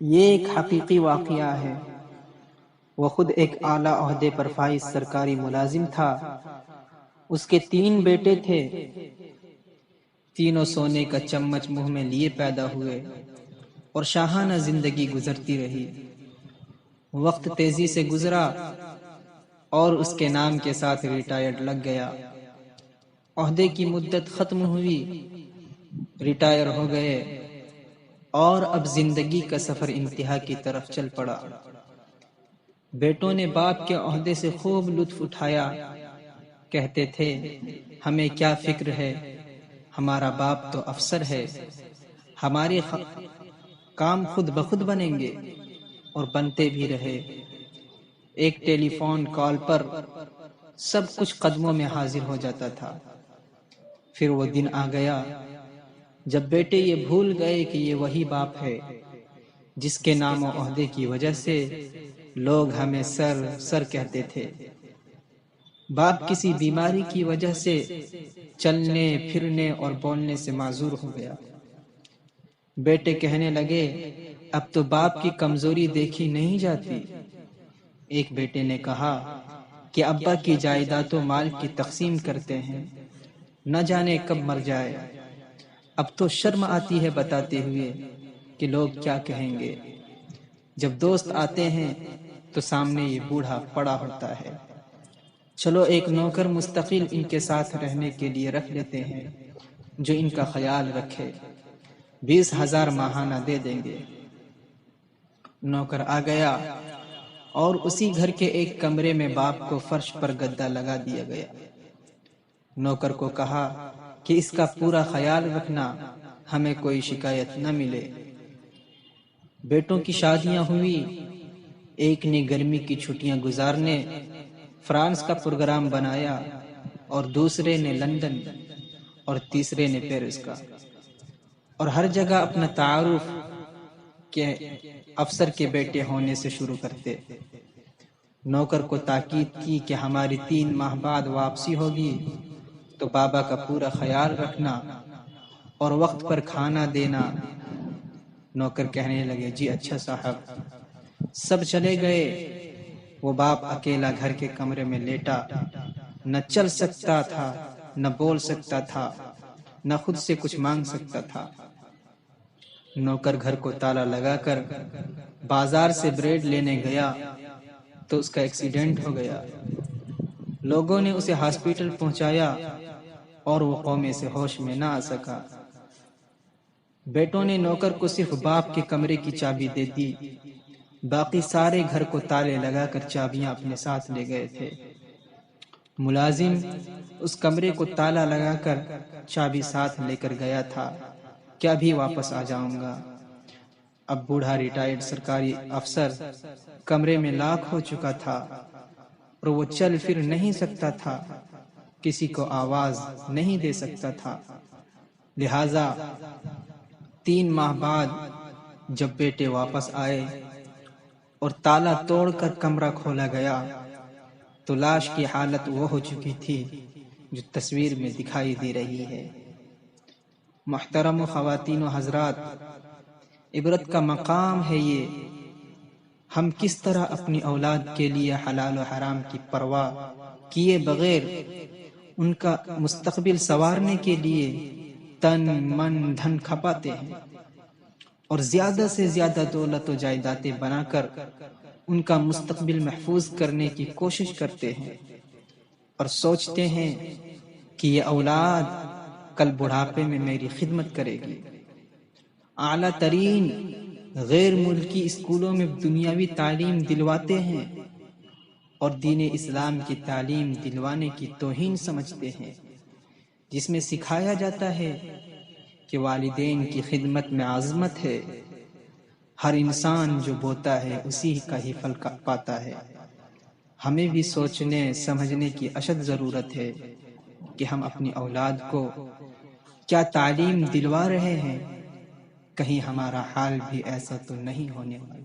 یہ ایک حقیقی واقعہ ہے۔ وہ خود ایک اعلیٰ عہدے پر فائز سرکاری ملازم تھا۔ اس کے 3 بیٹے تھے۔ تینوں سونے کا چمچ منہ میں لیے پیدا ہوئے اور شاہانہ زندگی گزرتی رہی۔ وقت تیزی سے گزرا اور اس کے نام کے ساتھ ریٹائرڈ لگ گیا۔ عہدے کی مدت ختم ہوئی، ریٹائر ہو گئے اور اب زندگی کا سفر انتہا کی طرف چل پڑا۔ بیٹوں نے باپ کے عہدے سے خوب لطف اٹھایا۔ کہتے تھے، ہمیں کیا فکر ہے، ہمارا باپ تو افسر ہے، ہمارے کام خود بخود بنیں گے، اور بنتے بھی رہے۔ ایک ٹیلی فون کال پر سب کچھ قدموں میں حاضر ہو جاتا تھا۔ پھر وہ دن آ گیا جب بیٹے یہ بھول گئے کہ یہ وہی باپ ہے جس کے نام و عہدے کی وجہ سے لوگ ہمیں سر کہتے تھے۔ باپ کسی بیماری کی وجہ سے چلنے پھرنے اور بولنے سے معذور ہو گیا۔ بیٹے کہنے لگے، اب تو باپ کی کمزوری دیکھی نہیں جاتی۔ ایک بیٹے نے کہا کہ ابا کی جائیداد و مال کی تقسیم کرتے ہیں، نہ جانے کب مر جائے۔ اب تو شرم آتی ہے بتاتے ہوئے کہ لوگ کیا کہیں گے۔ جب دوست آتے ہیں تو سامنے یہ بوڑھا پڑا ہوتا ہے۔ چلو ایک نوکر مستقل ان کے ساتھ رہنے کے لیے رکھ لیتے ہیں جو ان کا خیال رکھے، 20,000 ماہانہ دے دیں گے۔ نوکر آ گیا اور اسی گھر کے ایک کمرے میں باپ کو فرش پر گدا لگا دیا گیا۔ نوکر کو کہا کہ اس کا پورا خیال رکھنا، ہمیں کوئی شکایت نہ ملے۔ بیٹوں کی شادیاں ہوئی۔ ایک نے گرمی کی چھٹیاں گزارنے فرانس کا پروگرام بنایا، اور دوسرے نے لندن، اور تیسرے نے پیرس کا، اور ہر جگہ اپنا تعارف کہ افسر کے بیٹے ہونے سے شروع کرتے۔ نوکر کو تاکید کی کہ ہماری 3 ماہ بعد واپسی ہوگی تو بابا کا پورا خیال رکھنا اور وقت پر کھانا دینا۔ نوکر کہنے لگے، جی اچھا صاحب۔ سب چلے گئے۔ وہ باپ اکیلا گھر کے کمرے میں لیٹا، نہ چل سکتا تھا، نہ بول سکتا تھا، نہ خود سے کچھ مانگ سکتا تھا۔ نوکر گھر کو تالا لگا کر بازار سے بریڈ لینے گیا تو اس کا ایکسیڈنٹ ہو گیا۔ لوگوں نے اسے ہاسپٹل پہنچایا اور وہ قومے سے ہوش میں نہ آ سکا۔ بیٹوں نے نوکر کو صرف باپ کے کمرے کی چابی دے دی، باقی سارے گھر کو تالے لگا کر چابیاں اپنے ساتھ لے گئے تھے۔ ملازم اس کمرے کو تالا لگا کر چابی ساتھ لے کر گیا تھا کہ ابھی واپس آ جاؤں گا۔ اب بوڑھا ریٹائرڈ سرکاری افسر کمرے میں لاک ہو چکا تھا اور وہ چل پھر نہیں سکتا تھا، کسی کو آواز نہیں دے سکتا تھا۔ لہذا 3 ماہ بعد جب بیٹے واپس آئے اور تالا توڑ کر کمرہ کھولا گیا تو لاش کی حالت وہ ہو چکی تھی جو تصویر میں دکھائی دے رہی ہے۔ محترم خواتین و حضرات، عبرت کا مقام ہے یہ، ہم کس طرح اپنی اولاد کے لیے حلال و حرام کی پرواہ کیے بغیر ان کا مستقبل سنوارنے کے لیے تن من دھن کھپاتے ہیں، اور زیادہ سے زیادہ دولت و جائیدادیں بنا کر ان کا مستقبل محفوظ کرنے کی کوشش کرتے ہیں، اور سوچتے ہیں کہ یہ اولاد کل بڑھاپے میں میری خدمت کرے گی۔ اعلیٰ ترین غیر ملکی اسکولوں میں دنیاوی تعلیم دلواتے ہیں اور دین اسلام کی تعلیم دلوانے کی توہین سمجھتے ہیں، جس میں سکھایا جاتا ہے کہ والدین کی خدمت میں عظمت ہے، ہر انسان جو بوتا ہے اسی کا ہی پھل پاتا ہے۔ ہمیں بھی سوچنے سمجھنے کی اشد ضرورت ہے کہ ہم اپنی اولاد کو کیا تعلیم دلوا رہے ہیں، کہیں ہمارا حال بھی ایسا تو نہیں ہونے والا۔